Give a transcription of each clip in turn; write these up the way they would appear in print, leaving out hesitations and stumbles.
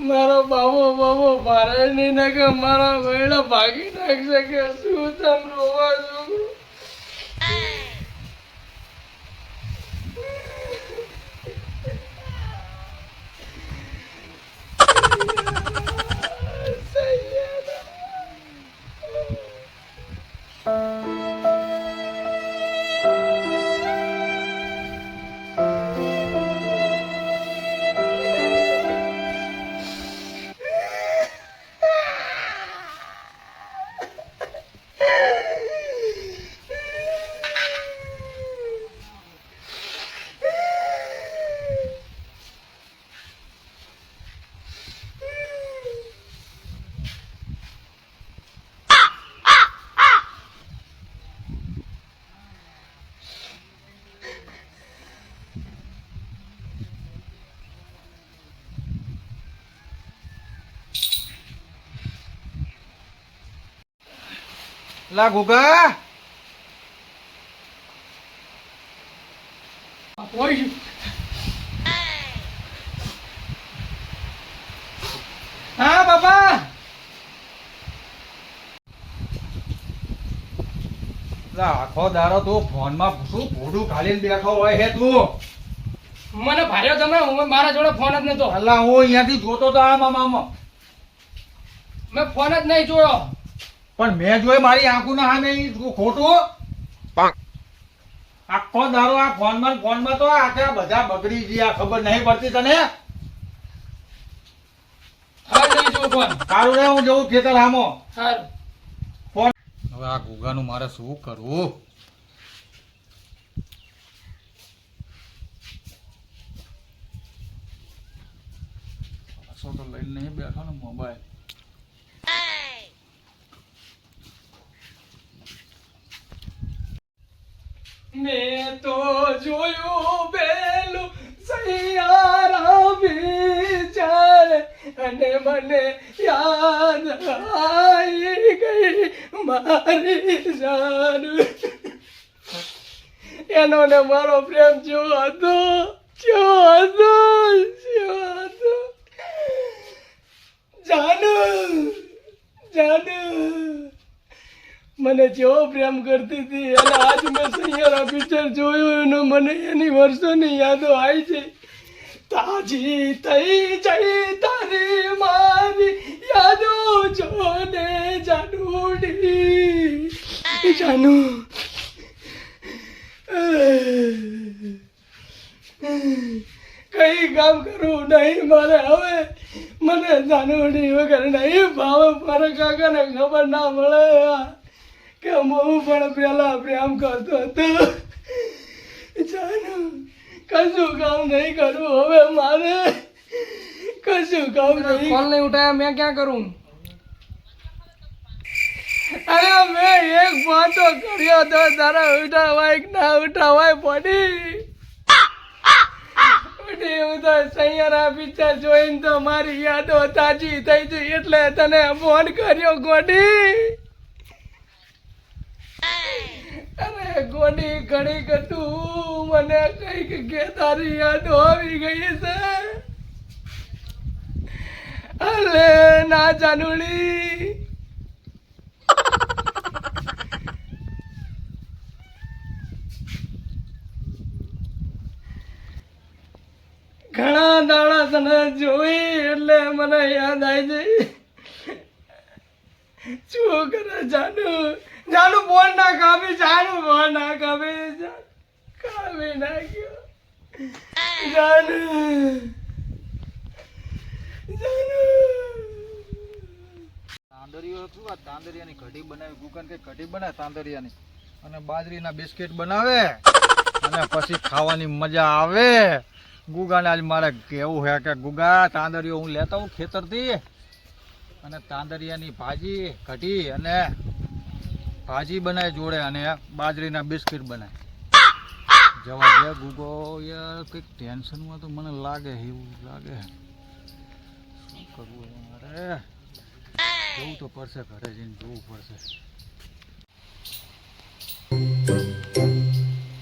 મારો બાબો ભારે નહીં નાખે, મારા વૈડા ભાગી નાખશે કે શું તમ રોવા છોકરો. લા ગુગા હા બાપા. આખો દારો તું ફોન માં શું ભૂડું ખાલીને બેઠો હોય હે તું? મને ભાર્યો તમે, મારા જોડે ફોન જ નતો. અલ્લા હું અહીંયાથી જોતો તો આમ મેં ફોન જ નહીં જોયો. પણ મેં જોઈ મારી આંખો ના હા નહીં ખોટું. આખો દારો આ ફોન માં તો આખા બધા બગડી ગયા, ખબર નહીં પડતી તને? સારું રે હું જવું ખેતર હામો. હવે આ ગુગાનું મારે શું કરવું? તો લઈને નહીં બેઠો ને મોબાઈલ. મેં તો જોયું પેલું સૈયારા વિચાર અને મને યાદ આવી ગઈ મારી જાન. એનો ને મારો પ્રેમ જો હતો. જાનુ મને જેવો પ્રેમ કરતી હતી, અને આજ મેં સૈયારા પિક્ચર જોયું અને મને એની વર્ષોની યાદો આવી છે. તાજી થઈ જઈ તારી મારી યાદો જોને જાનુડી. જાનુ કઈ કામ કરવું નહીં મારે હવે. મને જાનુડી વગર નહીં ભાવે. મારા કાકાને ખબર ના મળે કે હું પણ પેલા પ્રેમ કરતો હતો. જાનુ કશું કામ નહીં કરું હવે મારે. કશું કામ નહીં. ફોન નહીં ઉઠાયા, મેં ક્યાં કરું? અરે મેં એક વાતો કર્યો તો તારા ઉઠાવાય કે ના ઉઠાવાય પડી. હું તો સૈયારા પિક્ચર જોઈને તો મારી યાદો તાજી થઈ ગઈ એટલે તને ફોન કર્યો ગોડી. અરે ગોડી ઘણી કટું મને કઈક કે તારી યાદો આવી ગઈ છે. અલે ના જાનુડી. ઘણા દાડા તને જોઈ એટલે મને યાદ આવી ગઈ. શું કરે જાનુ? જાનુ ફોન ના કાપી. જાનુ ફોન ના કાપી. કાપી નાખ્યો. જાનુ તાંદરીઓ શું આ તાંદરિયાની કઢી બનાવી. ગુગન કે કઢી બનાવે તાંદરિયાની અને બાજરીના બિસ્કિટ બનાવે અને પછી ખાવાની મજા આવે. ગુગાને આજ મારે કેવું છે કે ગુગા તાંદરીઓ હું લેતા હું ખેતરથી અને તાંદરિયાની ભાજી કઢી અને ભાજી બનાવી જોડે અને બાજરીના બિસ્કિટ બનાવે. જવા દે ગુગો યાર, કંઈક ટેન્શનમાં તો મને લાગે એવું લાગે. શું કરવું મારે? જવું તો પડશે, ઘરે જઈને જોવું પડશે.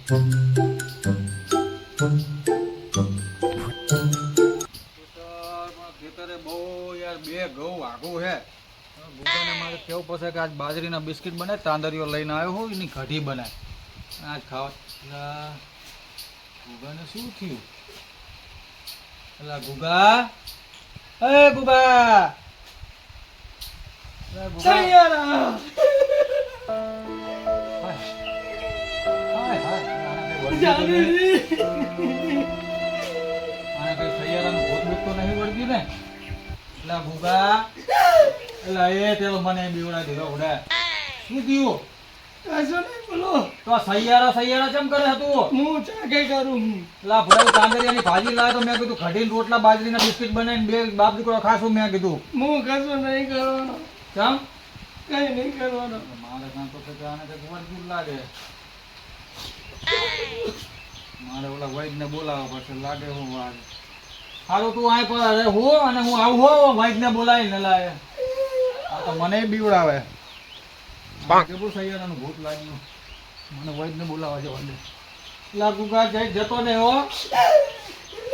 ખેતરે બહુ યાર બે ઘઉં આઘું છે. ગુગાને મારે કેવું પડશે કે આજ બાજરીના બિસ્કિટ બને, તાંદરીઓ લઈને આવ્યો હું એની કઢી બનાય આજ ખાવા. ગુગાને શું થયું? એલા ગુગા, એ ગુગા, એલા ગુગા. સૈયારા હાય, હાય, હાય. આને કઈ જાને કઈ સૈયારાનું ભૂત ભૂત તો નહીં વળગ્યું ને? એલા ગુગા, એલા એ તેલો મને બીવડાવી દીધો ઉડે. શું થયું? કશું નહીં બોલો. તો આ સૈયારા કેમ કરે હતું? હું ચાકે કરું. પેલા ભૂલાઈ તાંદરિયાની ભાજી લાવે તો મેં કીધું કઢીને રોટલા બાજરીના બિસ્કિટ બનાવીને બે બાપ દીકરો ખાશું મેં કીધું. હું કશું નહીં કરવાનો. કેમ? કઈ નહીં કરવાનો. મારે કાં તો કંઈક આને કંઈક વળગું લાગે. મારે ઓલા વૈદને બોલાવવા પડશે લાગે હું વાર. સારું તું આય પર અરે હું અને હું આવું હો વૈદને બોલાવીને લાવે. આ તો મને બીવડાવે. કેવું સૈયારાનું ભૂત લાગ્યું. મને વૈદને બોલાવવા જવા દે. પેલા ગુગા જઈ જતો ને હો.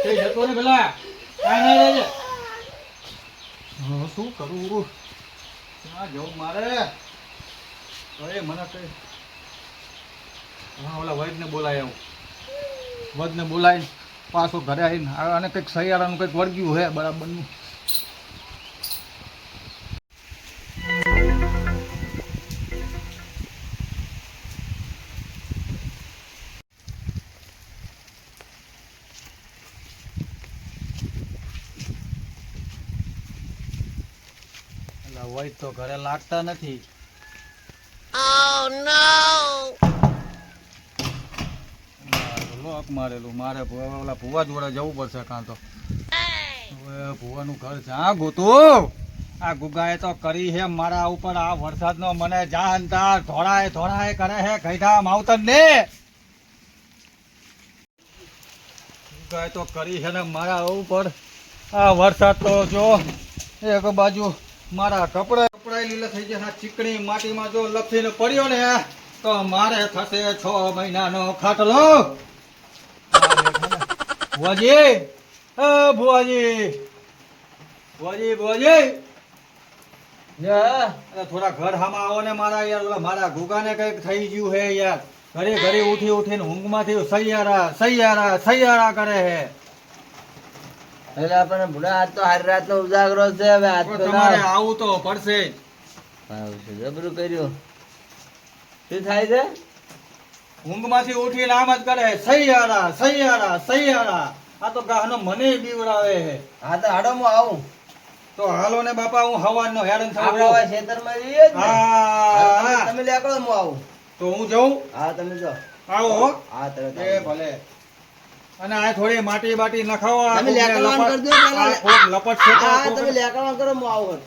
જઈ જતો ને પેલા. કાંઈ નહીં રહેજે. શું કરું? ક્યાં જવું મારે? તો એ મને કઈ હા ઓલા વૈદને બોલાય આવું. વૈદને બોલાવીને પાછો ઘરે આવીને અને કંઈક સૈયારાનું કંઈક વળગ્યું હે બરાબરનું. વૈદ તો ઘરે લાગતા નથી. લોક મારેલું મારે ઓલા ભુવા જોડે જવું પડશે કાં તો. હવે ભુવાનું ઘર જ્યાં ગોતું. આ ગુગાએ તો કરી હે મારા ઉપર આ વરસાદનો મને જાનતા ધોળાય કરે હે ગઈઢા માવતર ને. ગુગાએ તો કરી હે ને મારા ઉપર આ વરસાદ તો જો એક બાજુ મારા કપડા લીલા થઈ ગયા. ચીકણી માટીમાં જો લપસીને પડ્યો ને તો મારે થશે 6 મહિનાનો ખાટલો. ભુવાજી, ભુવાજી, થોડા ઘર હામાં આવો ને મારા યાર. ઓલા મારા ગુગાને કઈક થઈ ગયું હે યાર. ઘરે ઉઠીને ઊંઘમાંથી સૈયારા કરે હે. એટલે આપણને ભૂલા આજ તો હારી રાતનો ઉજાગરો છે. હવે આજ તો તમારે આવું તો પડશે જ. જબરું કર્યું. શું થાય છે? ઊંઘમાંથી ઉઠીને આમ જ કરે સૈયારા. આ તો ગાહનો મને બીવડાવે હે. હા તો હાડો હું આવું. તો હાલો ને બાપા હું હવાનો હેરાન આપણે હવે ખેતરમાં જઈએ જ ને. હા તમે લેકડો હું આવું. તો હું જાઉં. હા તમે જાઓ. આવો હો. હા તરત એ ભલે. અને આ થોડી માટી બાટી નખાવો. તમે લેકડવાન કરજો પેલા. આ ખોટ લપટ છે તો હા તમે લેકડવાન કરો હું આવું.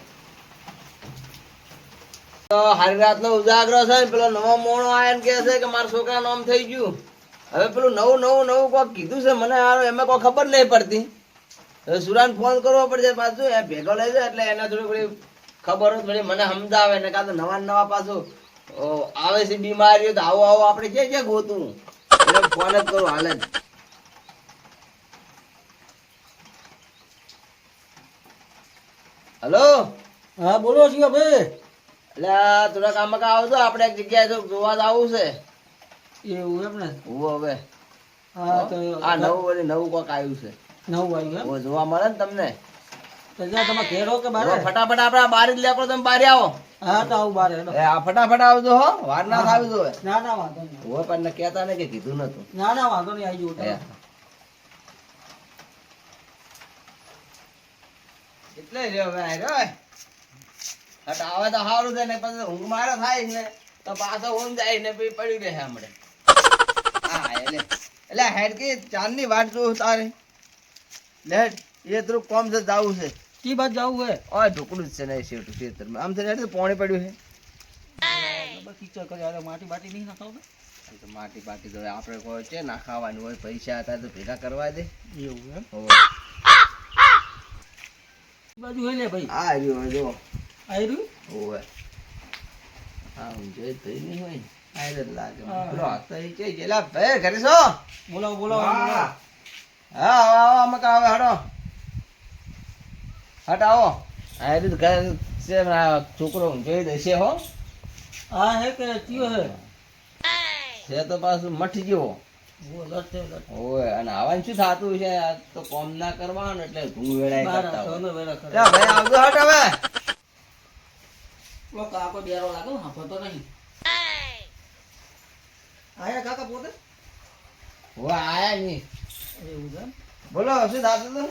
તો હારી રાતનો ઉજાગરો છે ને પેલો નવો મોણો આયા કે છે કે મારા છોકરા નામ થઈ ગયું. હવે પેલું નવું કોક કીધું છે મને એમાં કોઈ ખબર નહીં પડતી. હવે સુરાન ફોન કરવો પડશે પાછું એ ભેગો લઈ જાય એટલે એને થોડી ખબર હોય થોડી મને સમજાવે ને કાં તો નવા પાછું આવે છે બીમારીઓ તો આવો આપણે ક્યાં ગોતું એટલે ફોન જ કરું હાલ જ. હેલો. હા બોલો છીએ ભાઈ. એટલે થોડા કામ આવજો આપણે એક જગ્યાએ જોવા આવું છે. એવું એમ ને. હવે હા તો આ નવું કોક આવ્યું છે. નવું આવ્યું એમ. જોવા મળે ને તમને. તો જ્યાં તમે ઘેરો કે બારે? ફટાફટ આપડા બાર જ લેકો તમે બારે આવો. હા તો આવું બારે. આ ફટાફટ આવજો હો. વાર ના થાવી જો. ના વાંધો નહીં. હો પણ કહેતા ને કે કીધું નતું. ના વાંધો નહીં આવી જવું. એટલે રહ્યો ભાઈ રે. હટ આવે તો સારું છે ને પછી ઊંઘ મારે થાય ને તો પાછો ઊંઘ જાય ને પછી પડી રહે હમણે. હા એટલે હેડ કે ચાંદની વાટ જોઉં તારે. લેટ એ થોડું કોમ છે જાવું છે. કી બાદ જવું હે? ઓય ઢોકળું જ છે ને ખેતરમાં આમ છે પાણી પડ્યું છે. કીચડ કરે માટી બાટી નહીં નાખાવ ને. તો માટી બાટી તો આપણે કોઈ છે ના ખાવાનું હોય પૈસા હતા તો ભેગા કરવા દે. એવું એમ. હોવે બાજુ હોય ને ભાઈ. આ રહ્યો જો આવી રહ્યું. હોવે. હા હું જોઈ તો નહીં હોય ને. આ જ લાગે પેલો હાથ તો ઈ છે જેલા ભાઈ ઘરે છો બોલો બોલો હા. હા આવો આવો અમે કાવે હડો હટ આવો આ રીત ઘર છે આ છોકરો જોઈ દેશે હો હા હે કે ચિયો હે છે તો પાછું મઠી ગયો વો લટે લટે ઓય અને આવાનું શું થાતું છે આ તો કોમ ના કરવાનું એટલે ઘૂં વેળાય કરતા હોય તમે વેલા કરે જા ભાઈ આવજો હટ હવે લો કાકો બેરો લાગે હા ફતો નહીં આયા કાકા પોતે ઓ આયા ની એવું છે બોલો શું થાતું તું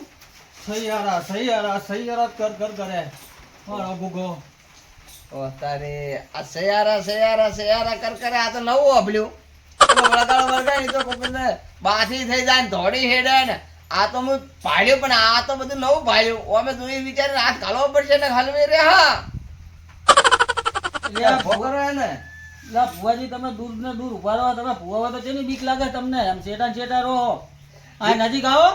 સૈયારા કર કરે મારો ગુગો ઓ તારે આ સયારા કર કરે આ તો નવું અભલ્યું વળગાડ વળગાડ તો કોઈને બાથી થઈ જાય ને ધોડી હેડે ને આ તો હું ભાડ્યું પણ આ તો બધું નવું ભાડ્યું અમે જોઈ વિચારીને હાથ ઘાલવો પડશે ને હલવી રે હા ભોગરો હે ને લા ભુવાજી તમે દૂર ને દૂર ઉભા રહો તમે ભુવા તો છે ને બીક લાગે તમને આમ છેટા રહો આ નજીક આવો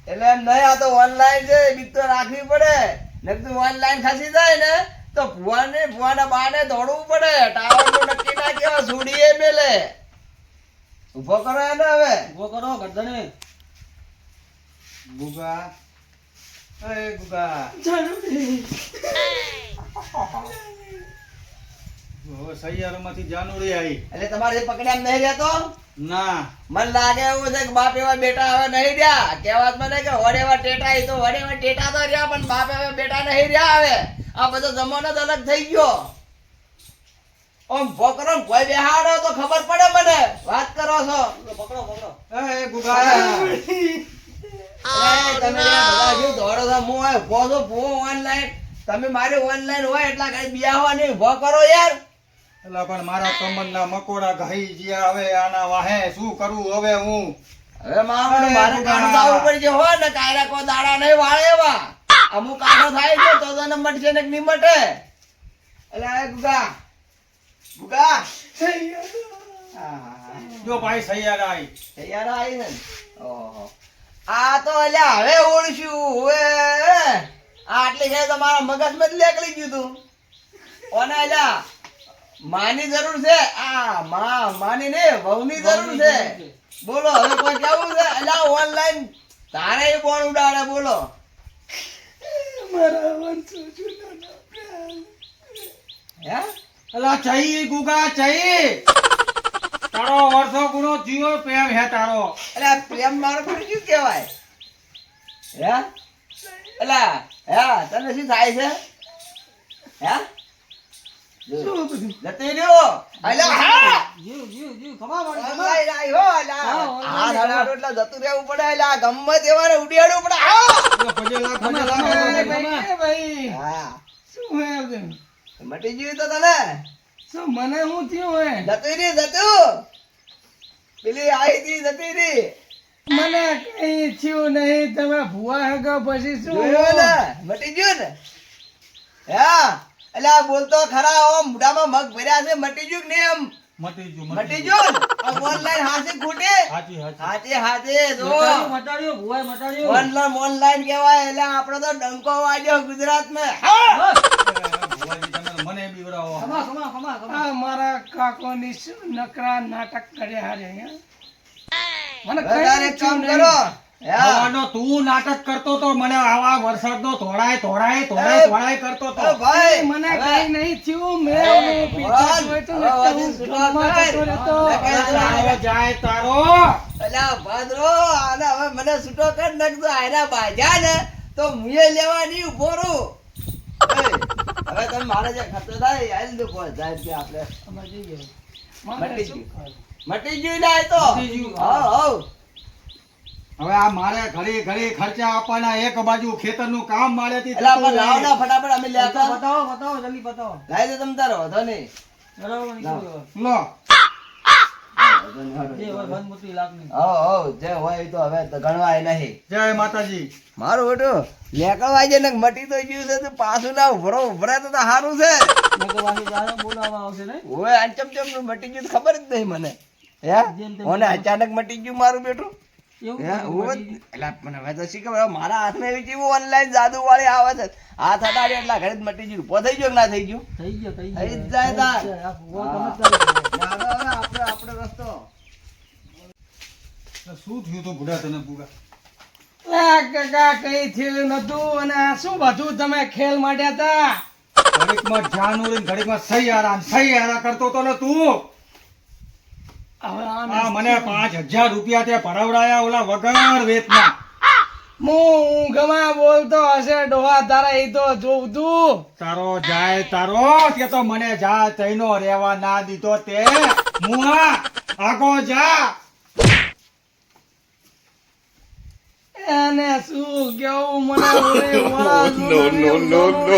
એટલે એમ નહીં આ તો ઓનલાઈન છે બીક તો રાખવી પડે ને તું ઓનલાઈન ખસી જાય ને તો ભુવાના બાને દોડવું પડે ટાવર નું નક્કી ના કેવા સુડીએ મેલે ઉભો કરો એને હવે ઉભો કરો ગરદને ગુગા એ ગુગા ઓ સૈયારામાંથી જાનુડી આવી એટલે તમારે પકડ્યા નહીં રહેતો ના મન લાગે એવું છે કે બાપ એવા બેટા હવે નહીં રહ્યા કહેવત મને કે વડેવા ટેટા એ તો વડેવા ટેટા તો રહ્યા પણ બાપ એવા બેટા નહીં રહ્યા હવે આ બધો જમાનો જ અલગ થઈ ગયો ઓમ ભોકરો ને કોઈ બેહાડો તો ખબર પડે મને વાત કરો છો પકડો એ ગુગા અરે તમે યાર બધા શું દોડો છો હું હોય ઉભો છો ભૂવો ઓનલાઈન તમે મારે ઓનલાઈન હોય એટલા કઈ બિયાહવા નહીં ઉભો કરો યાર એલા પણ મારા કમરના મકોડા ઘાઈ ગયા હવે આના વાહે શું કરું હવે હું હવે મારે કાઢો દાવું પડશે હો ને કાયરા કો દાડા નહીં વાળે એવા અમુક કાઢો થાય છે તો તને મટશે ને નહીં મટે એટલે આ ગુગા જો ભાઈ સૈયારા આવી તૈયાર આવી છે ને ઓહો આ તો અલ્યા હવે ઓળશું હવે આટલી છે તમારા મગજમાં જ લેકલી ગયું તું ઓને અલ્યા માની જરૂર છે આ માની ને વહુની જરૂર છે બોલો હવે કોઈ કેવું છે અલ્યા ઓનલાઈન તારે એ બોલ ઉડાડે બોલો મારા વર્ષો જૂના હે એલા ચઈ ગુગા ચઈ તારો વર્ષો ગુનો જીવો પ્રેમ હે તારો એટલે પ્રેમ મારો પણ શું કહેવાય હે અલા હે તને શું થાય છે હે જતી રહ્યો અલા હા જીવ ખમા ઓનલાઈન આઈ હો અલા આ ધડાડો એટલે જતું રહેવું પડે અલા ગમે તેવાને ઉડિયાડવું પડે આવો ભજે લાખ ભાઈ હા શું હે મટી ગયું તો તને શું મને હું થયું હે જતું પેલી આઈ હતી જતી રહી મને કઈ થયું નહીં તમે ભુવા હગો પછી શું જોયું ને મટી ગયું ને હા એટલે આ બોલતો ખરા ઓમ મોઢામાં મગ ભર્યા છે મટી ગયું કે નહીં એમ મટી ગયું ને ઓનલાઈન હાસી ખૂટે હાચે જો મટાડ્યો ભુવા મટાડ્યો ઓનલાઈન કહેવાય એટલે આપણો તો ડંકો વાગ્યો ગુજરાતમાં મને બીવડાવો ખમા આ મારા કાકોની શું નકરા નાટક કર્યા હારે મને વધારે કામ કરો હવાનો તું નાટક કરતો તો મને આવા વરસાદનો થોડાય કરતો તો ભાઈ મને કઈ નહીં થયું મેં પીછા જોઈ તો તારો જાય તારો અલા ભાદરો આને હવે મને છૂટો કર નાખજો આયરા બાજા ને તો મુએ લેવા નહીં ઉભો રહું હવે તમે મારે જે ખર્ચો થાય આઈ દો કોઈ જાય કે આપણે મટી ગયું ના તો હા હવે આ મારે ઘડી ખર્ચા આપવાના એક બાજુ ખેતરનું કામ મારેથી એટલે આપણે લાવો ના ફટાફટ અમે લેતા બતાવો જલ્દી બતાવો લાવી દે તમ તારો વધો નહીં બરાબર નીકળ્યો લો જે હોય બંધમૂતી લાગની હો જે હોય એ તો હવે તો ગણવાય નહીં જય માતાજી મારું બેટું લેકળવાય છે ને મટી તો ગયું છે તો પાછું ના ઉભરા તો સારું છે મેં તો વાસી જાણે બોલાવવા આવશે ને ઓય આ ચમચમ નું મટી ગયું તો ખબર જ નહીં મને હે ઓને અચાનક મટી ગયું મારું બેટું એવું હે ઓય એલા મને હવે તો શીખે મારા હાથમાં એવી કેવું ઓનલાઈન જાદુ વાળી આવે છે હાથ અડાડી એટલા ઘરે જ મટી ગયું પો થઈ ગયો કે ના થઈ ગયું થઈ ગયો થઈ જ જાય તાર. આ ભુવા ગમે ત્યારે ના, હવે આપણે રસ્તો. શું થયું તું બુડા તને બુડા? લા કાકા કઈ થયું નતું અને આ શું બધું તમે ખેલ માંડ્યા હતા? ઘડીકમાં જાનું રે ઘડીકમાં સહી આરા કરતો તો ને તું. હવે આને આ મને 5000 રૂપિયા તે ભરાવડાયા ઓલા વગર વેતના. હું ગમા બોલતો હશે ડોહા તારા એ તો જોઉં તું. તારો જાય તારો કે તો મને જા તઈનો રેવા ના દીધો તે. મુઆ આગો જા. એને શું કેવું મને ઓલે વાળા જોડે